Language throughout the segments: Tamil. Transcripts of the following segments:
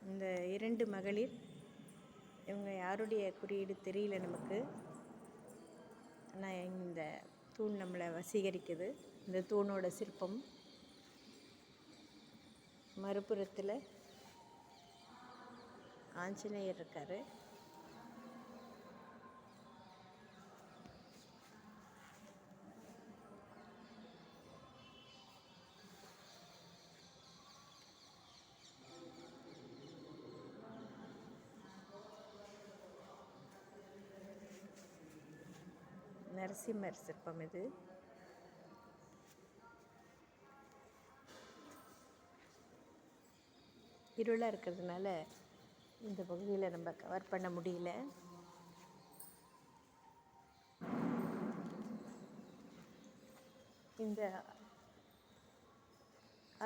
இந்த 2 மகளிர், இவங்க யாருடைய குறியீடு தெரியல நமக்கு. ஆனால் இந்த தூண் நம்மளை வசீகரிக்குது. இந்த தூணோட சிற்பம். மறுபுறத்தில் ஆஞ்சநேயர் இருக்கார். நரசிம்மர் சிற்பம் இது. இருளாக இருக்கிறதுனால இந்த பகுதியில் நம்ம கவர் பண்ண முடியல. இந்த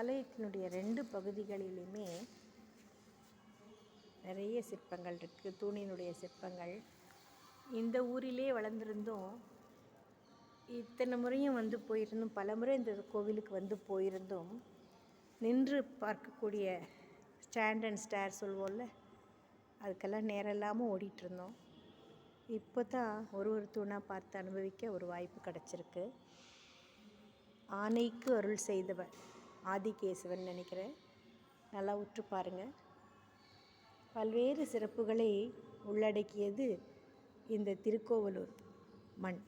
ஆலயத்தினுடைய 2 பகுதிகளிலுமே நிறைய சிற்பங்கள் இருக்குது. தூணினுடைய சிற்பங்கள். இந்த ஊரிலே வளர்ந்துருந்தும் இத்தனை முறையும் வந்து போயிருந்தும், பல முறை இந்த கோவிலுக்கு வந்து போயிருந்தும் நின்று பார்க்கக்கூடிய ஸ்டாண்ட் அண்ட் ஸ்டேர் சொல்லுவோம்ல, அதுக்கெல்லாம் நேரம் இல்லாமல் ஓடிட்டுருந்தோம். இப்போ தான் ஒரு தூணாக பார்த்து அனுபவிக்க ஒரு வாய்ப்பு கிடச்சிருக்கு. ஆனைக்கு அருள் செய்தவன் ஆதிகேசவன் நினைக்கிறேன். நல்லா உற்று பாருங்கள். பல்வேறு சிறப்புகளை உள்ளடக்கியது இந்த திருக்கோவலூர் மண்.